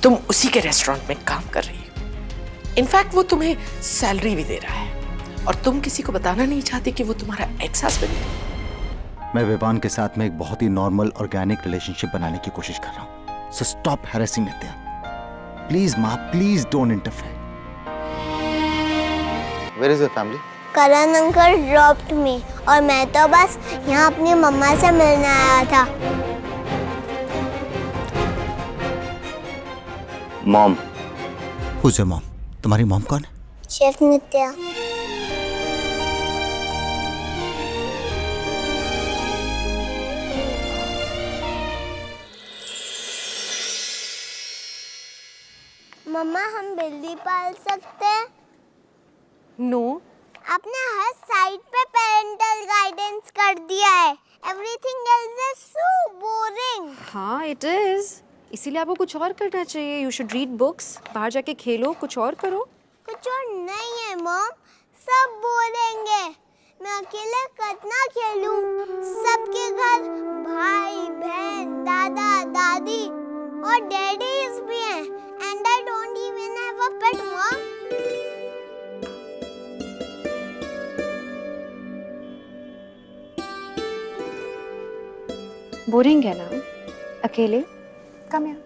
तुम उसी के रेस्टोरेंट में काम कर रही हो। इनफैक्ट वो तुम्हें सैलरी भी दे रहा है और तुम किसी को बताना नहीं चाहती कि वो तुम्हारा एक्स हस्बैंड है। मैं विवान के साथ में एक बहुत ही नॉर्मल ऑर्गेनिक रिलेशनशिप बनाने की कोशिश कर रहा हूँ। So stop harassing Nitya. Please माँ, please don't interfere. Where is your family? Karan uncle dropped me और मैं तो बस यहाँ अपनी मम्मा से मिलने आया था। मॉम। Whose your mom? तुम्हारी मॉम कौन है? शेफ नित्या। मम्मा हम बिल्ली पाल सकते हैं? नो। आपने हर साइड पे पेरेंटल गाइडेंस कर दिया है। Everything else is so boring. हाँ इट इज, इसीलिए आपको कुछ और करना चाहिए। यू शुड रीड बुक्स, बाहर जाके खेलो, कुछ और करो। कुछ और नहीं है मॉम, सब बोलेंगे। मैं अकेले कितना खेलूं? सबके घर भाई बहन दादा दादी और डैडीज भी हैं। And I don't even have a pet mom. Boring है ना अकेले? कम यहाँ।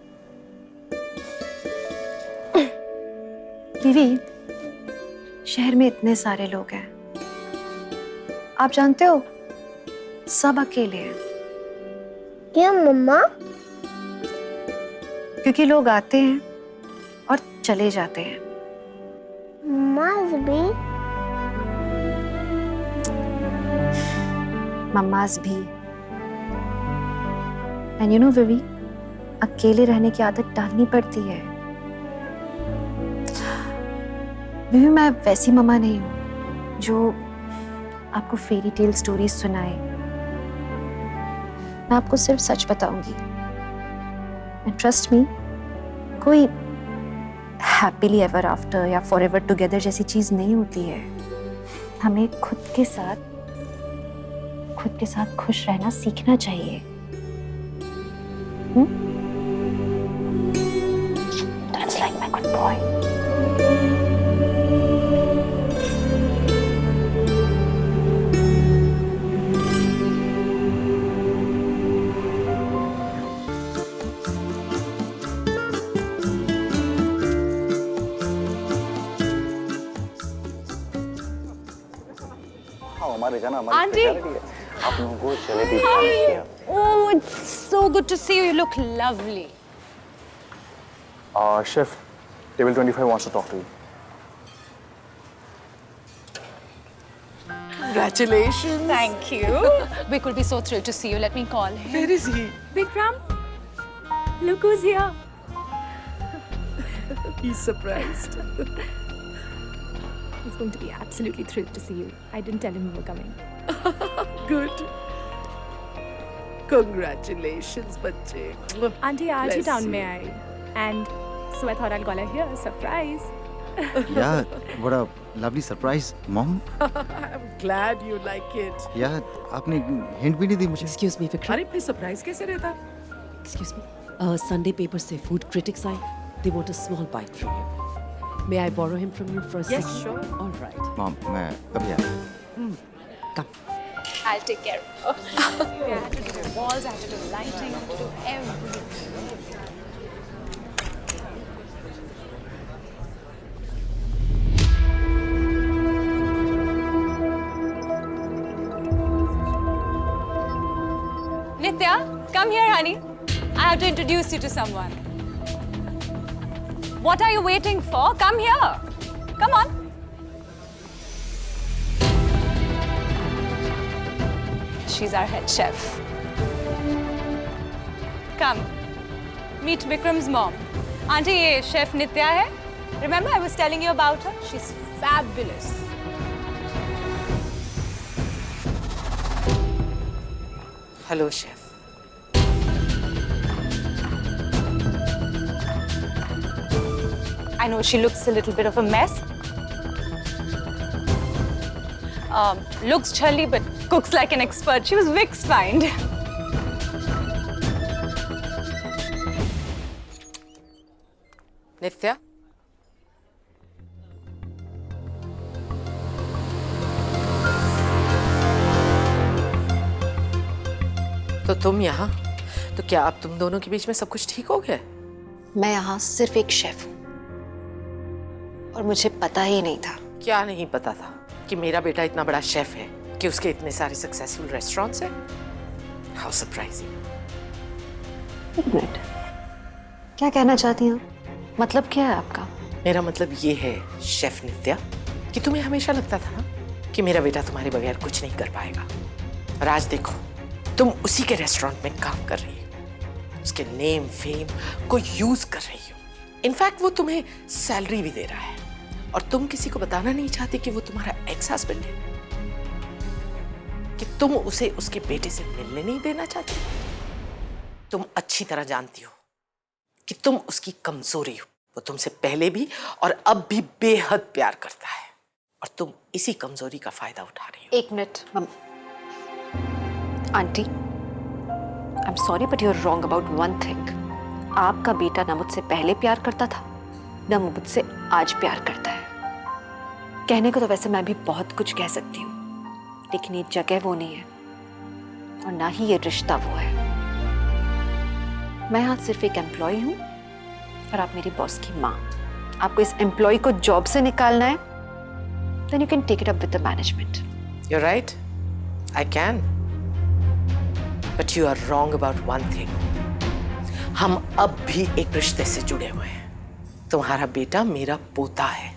दीदी, शहर में इतने सारे लोग हैं, आप जानते हो सब अकेले हैं। क्यों मम्मा? क्योंकि लोग आते हैं और चले जाते हैं। मम्माज भी? मम्माज भी। एंड यू नो विवी, अकेले रहने की आदत डालनी पड़ती है। विवी, मैं वैसी मम्मा नहीं हूँ जो आपको फेरी टेल स्टोरीज सुनाए। मैं आपको सिर्फ सच बताऊंगी। एंड ट्रस्ट मी, कोई हैप्पीली एवर आफ्टर या फॉरएवर टुगेदर जैसी चीज नहीं होती है। हमें खुद के साथ खुश रहना सीखना चाहिए। That's like my good boy. हमारे जाना Auntie. स्पेशलिटी है। आप लोगों को जलेबी खिलानी है। Oh, it's so good to see you. You look lovely. Chef, table 25 wants to talk to you. Congratulations. Thank you. Vic will be so thrilled to see you. Let me call him. Where is he? Vikram, look who's here. He's surprised. He's going to be absolutely thrilled to see you. I didn't tell him you were coming. Good. Congratulations, बच्चे. Auntie, आज ही Bless town you. में आई. And so I thought I'll call her here. Surprise. Yeah, what a lovely surprise, mom. I'm glad you like it. Yeah, आपने hint भी नहीं दी मुझे। Excuse me, Vikram. अरे फिर surprise कैसे रहता? Excuse me. Sunday paper say food critics आए. They want a small bite from you. May I borrow him from you for a Yes, second? sure. All right. Mom, मैं अभी आया। Come. I'll take care of it. I had to do the walls, I had to do lighting, I had to do everything. Nitya, come here, honey. I have to introduce you to someone. What are you waiting for? Come here. Come on. She's our head chef. Come. Meet Vikram's mom. Auntie, ये chef Nitya है. Remember I was telling you about her? She's fabulous. Hello, chef. I know she looks a little bit of a mess. Looks chilly but cooks like an expert. She was Vic's find. नित्या, तो तुम यहाँ, तो क्या अब तुम दोनों के बीच में सब कुछ ठीक हो गया? मैं यहाँ सिर्फ एक शेफ हूँ और मुझे पता ही नहीं था। क्या नहीं पता था कि मेरा बेटा इतना बड़ा शेफ है, कि उसके इतने सारे सक्सेसफुल रेस्टोरेंट्स हैं? How surprising. एक मिनट, क्या कहना चाहती हूँ? मतलब क्या है आपका? मेरा मतलब ये है शेफ नित्या, कि तुम्हें हमेशा लगता था ना कि मेरा बेटा तुम्हारे बगैर कुछ नहीं कर पाएगा, और आज देखो तुम उसी के रेस्टोरेंट में काम कर रही हो, उसके नेम फेम को यूज कर रही हो। इनफैक्ट वो तुम्हें सैलरी भी दे रहा है, और तुम किसी को बताना नहीं चाहती कि वो तुम्हारा एक्स हस्बैंड है, कि तुम उसे उसके बेटे से मिलने नहीं देना चाहती। तुम अच्छी तरह जानती हो कि तुम उसकी कमजोरी हो। वो तुमसे पहले भी और अब भी बेहद प्यार करता है, और तुम इसी कमजोरी का फायदा उठा रही हो। एक minute aunty, I am sorry but you are wrong about one thing. आपका बेटा ना मुझसे पहले प्यार करता था, ना मुझसे आज प्यार करता है। कहने को तो वैसे मैं भी बहुत कुछ कह सकती हूँ, लेकिन ये जगह वो नहीं है और ना ही ये रिश्ता वो है। मैं यहाँ सिर्फ एक एम्प्लॉय हूँ और आप मेरी बॉस की माँ। आपको इस एम्प्लॉय को जॉब से निकालना है, then you can take it up with the management. You're right, I can, but you are wrong about one thing. हम अब भी एक रिश्ते से जुड़े हुए हैं। तुम्हारा बेटा मेरा पोता है,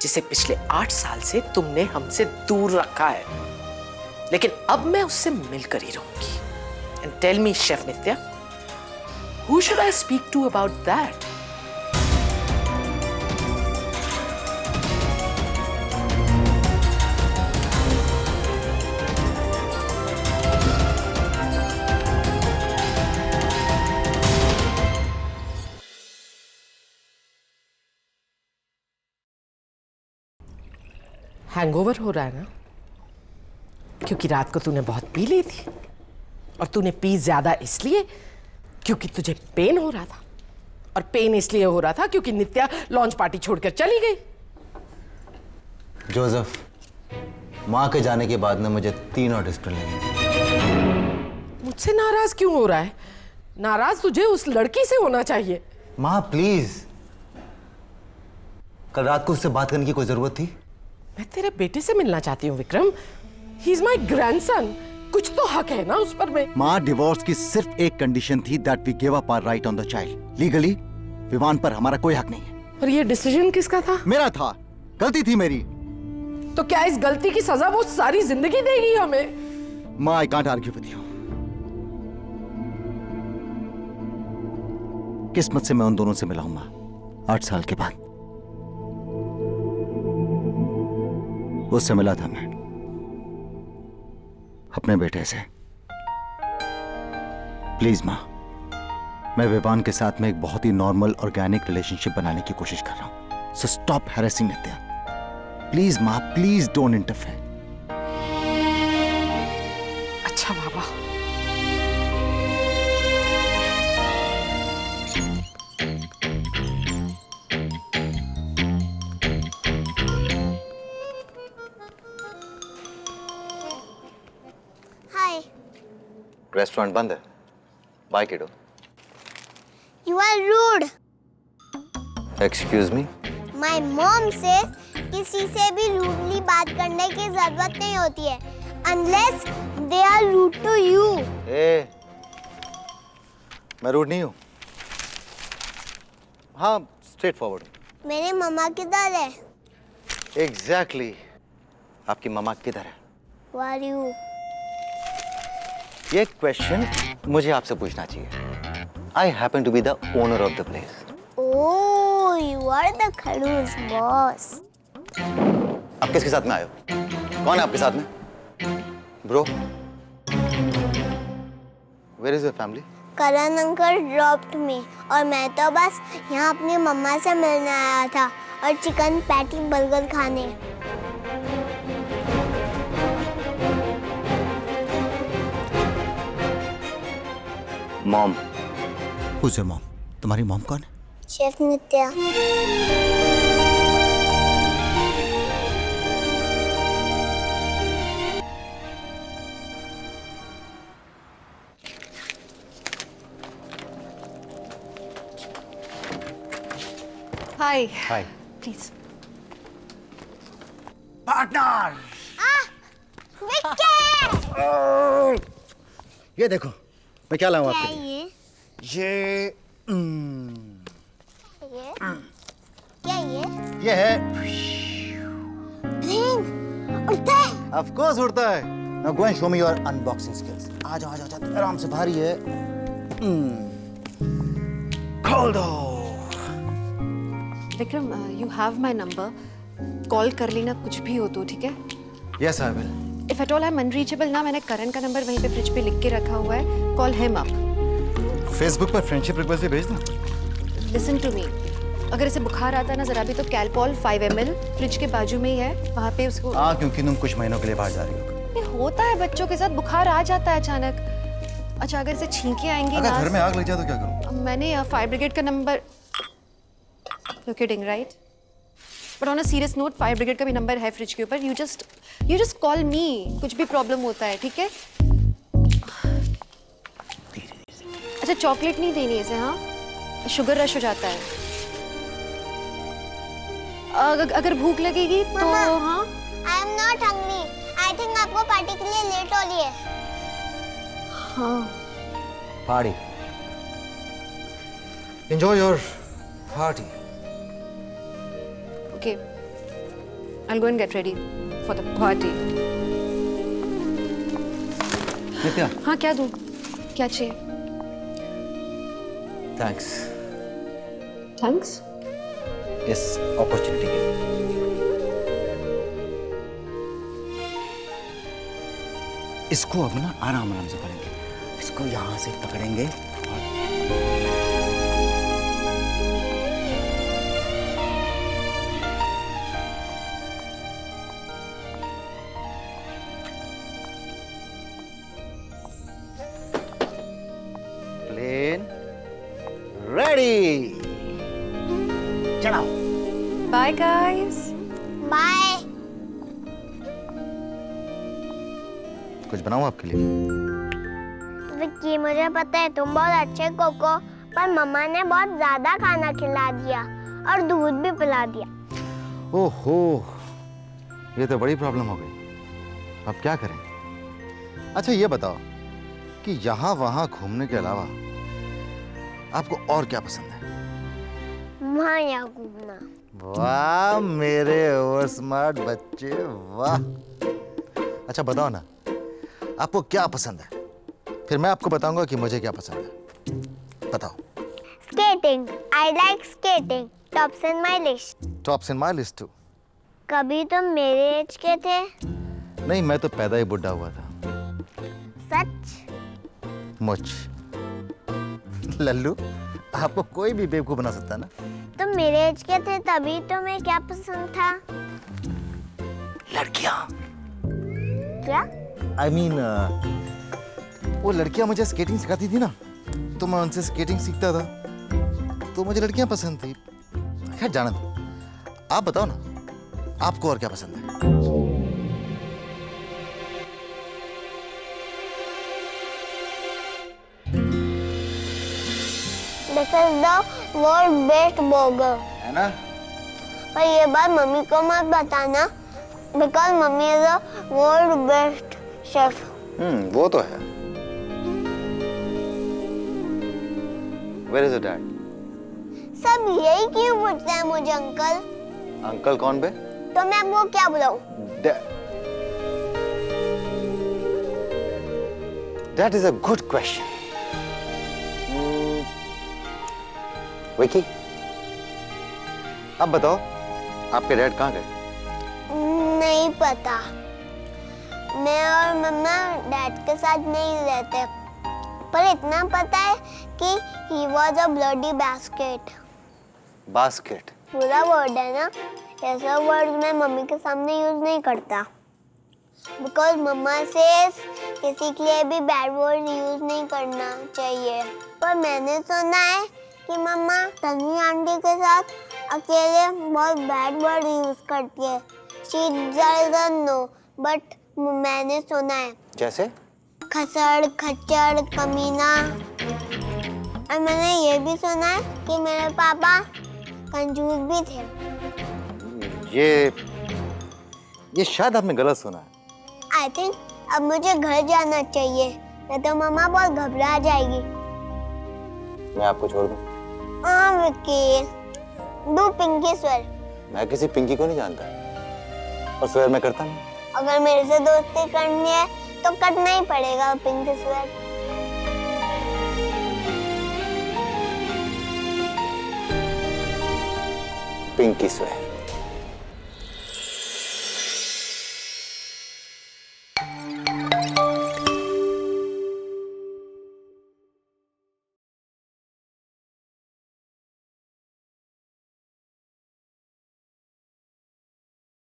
जिसे पिछले 8 साल से तुमने हमसे दूर रखा है, लेकिन अब मैं उससे मिलकर ही रहूंगी। And tell me, Chef Nitya, who should I speak to about that? Hangover हो रहा है ना, क्योंकि रात को तूने बहुत पी ली थी, और तूने पी ज्यादा इसलिए क्योंकि तुझे पेन हो रहा था, और पेन इसलिए हो रहा था क्योंकि नित्या लॉन्च पार्टी छोड़कर चली गई। जोसेफ, माँ के जाने के बाद ना मुझे 3 और डिस्प्लिन लगी। मुझसे नाराज क्यों हो रहा है? नाराज तुझे उस लड़की से होना चाहिए। माँ प्लीज, कल रात को उससे बात करने की कोई जरूरत थी? मैं तेरे बेटे से मिलना चाहती हूँ Vikram. He is my grandson, कुछ तो हक है ना उस पर। में माँ, डिवोर्स की सिर्फ एक कंडीशन थी, that we give up our right on the child. Legally Vivaan पर हमारा कोई हक नहीं है। और ये डिसीजन किसका था? मेरा था, गलती थी मेरी। तो क्या इस गलती की सजा वो सारी जिंदगी देगी हमें? माँ, I can't argue with you. किस्मत से मैं उन दोनों से मिला हूं माँ, 8 साल के बाद। उससे मिला था मैं अपने बेटे से। प्लीज माँ, मैं विवान के साथ में एक बहुत ही नॉर्मल ऑर्गेनिक रिलेशनशिप बनाने की कोशिश कर रहा हूं। सो स्टॉप हैरेसिंग नित्या। प्लीज माँ, प्लीज डोंट इंटरफेयर। अच्छा बाबा। Hi, रेस्टोरेंट बंद है। बाय किडो। you are rude. Excuse me. My mom says किसी से भी रूडली बात करने की जरूरत नहीं होती है, unless they are rude to you. ए, मैं रूड नहीं हूँ। हाँ, स्ट्रेट फॉरवर्ड। मेरे मम्मा किधर है? एग्जैक्टली। आपकी मम्मा किधर है? Who are you? ये क्वेश्चन मुझे आपसे पूछना चाहिए। I happen to be the owner of the place. Oh, you are the खड़ूस boss. आप किसके साथ में आए हो? कौन है आपके साथ में? Bro, where is your family? Karan uncle dropped me और मैं तो बस यहाँ अपनी मम्मा से मिलने आया था और चिकन पैटी बर्गर खाने। मॉम। Whose your mom? तुम्हारी मॉम कौन है? Chef Nitya. Hi. Hi. Please. Partner, Vicky! ये देखो मैं क्या लाऊं क्या आपके लिए। ये? ये क्या ये है। प्लेन उड़ता है। ऑफ कोर्स उड़ता है। Now go and show me your unboxing skills. आ जाओ आ जाओ, जाओ आराम से, भारी है। खोल दो। Vikram, you have my number. Call कर लेना कुछ भी हो तो, ठीक है? Yes I will. If at all I'm unreachable ना, मैंने करण का नंबर वहीं पे फ्रिज पे लिख के रखा हुआ है. Call him up. फेसबुक पर फ्रेंडशिप रिक्वेस्ट भी भेज दूं? Listen to me. अगर इसे बुखार आता है ना जरा भी, तो कैलपॉल 5 ml फ्रिज के बाजू में ही है, वहाँ पे उसको। हाँ, क्योंकि तुम कुछ महीनों के लिए बाहर जा रही हो। ये होता है बच्चों के साथ, बुखार आ जाता है अचानक. अच्छा, अगर इसे छींके आएंगी अगर ना, घर में आग लग जाए तो क्या करूं? मैंने फायर ब्रिगेड का number. You're kidding, right? But on a serious note, fire brigade का भी नंबर है फ्रिज के ऊपर. You just call me. कुछ भी प्रॉब्लम होता है, ठीक है? अच्छा, चॉकलेट नहीं देनी इसे, हाँ? शुगर रश हो जाता है. अगर भूख लगेगी तो मम्मा, हाँ. I am not hungry. I think आपको पार्टी के लिए लेट हो रही है। हाँ. Party. Enjoy your party. Okay. I'll go and get ready for the party. नित्या, हाँ, क्या दूँ? क्या चाहिए? Thanks Thanks. इस अपॉर्चुनिटी के लिए। इसको अब ना आराम आराम से करेंगे। इसको यहाँ से पकड़ेंगे और प्लेन रेडी। चढ़ाओ। Bye, guys. बाय। कुछ बनाऊं आपके लिए? विक्की, मुझे पता है तुम बहुत अच्छे कुक हो, पर मम्मा ने बहुत ज्यादा खाना खिला दिया और दूध भी पिला दिया। ओहो, ये तो बड़ी प्रॉब्लम हो गई। अब क्या करें? अच्छा ये बताओ कि यहाँ वहाँ घूमने के अलावा आपको और क्या पसंद है? वहाँ यहाँ घूमना। वाह मेरे ओवर स्मार्ट बच्चे, वाह। अच्छा बताओ ना, आपको क्या पसंद है? फिर मैं आपको बताऊंगा कि मुझे क्या पसंद है। बताओ। Skating. I like skating. Tops in my list. Tops in my list too. कभी तुम मेरे एज के थे? नहीं, मैं तो पैदा ही बुढ़ा हुआ था। सच? मुझ लल्लू, आपको कोई भी बेवकूफ बना सकता है ना। तुम मेरे एज के थे तभी तुम्हें क्या पसंद था? लड़कियां। क्या? I mean, वो लड़कियां मुझे स्केटिंग सिखाती थी ना, तो मैं उनसे स्केटिंग सीखता था, तो मुझे लड़कियां पसंद थी। खैर जाने दो, आप बताओ ना, आपको और क्या पसंद है? This is the world best burger. है ना? पर ये बात मम्मी को मत बताना, because mummy is the world best chef. वो तो है। Where is your dad? सब यही क्यों पूछते हैं मुझे अंकल? अंकल कौन बे? तो मैं आपको क्या बुलाऊं? That is a good question. Vicky, अब बताओ, आपके डैड कहाँ गए? नहीं पता। मैं और मम्मा डैड के साथ नहीं रहते, पर इतना पता है कि he was a bloody basket. Basket. पूरा वर्ड है ना, ऐसा वर्ड मैं मम्मी के सामने यूज नहीं करता, बिकॉज मम्मा से किसी के लिए भी बैड वर्ड यूज नहीं करना चाहिए। पर मैंने सुना है कि मम्मा तन्वी आंटी के साथ अकेले बहुत बैड वर्ड यूज करती है। शी डजंट नो, बट मैंने सुना है। जैसे? खसड़, खच्चड़, कमीना। और मैंने ये भी सुना है कि मेरे पापा कंजूस भी थे। ये शायद आपने गलत सुना है। आई थिंक अब मुझे घर जाना चाहिए, नहीं तो मम्मा बहुत घबरा जाएगी। मैं आपको छोड़ दूं? हाँ विक्की, डू पिंकी स्वेर। मैं किसी पिंकी को नहीं जानता और स्वेर मैं करता नहीं। अगर मेरे से दोस्ती करनी है तो करना ही पड़ेगा पिंकी स्वेर। पिंकी स्वेर।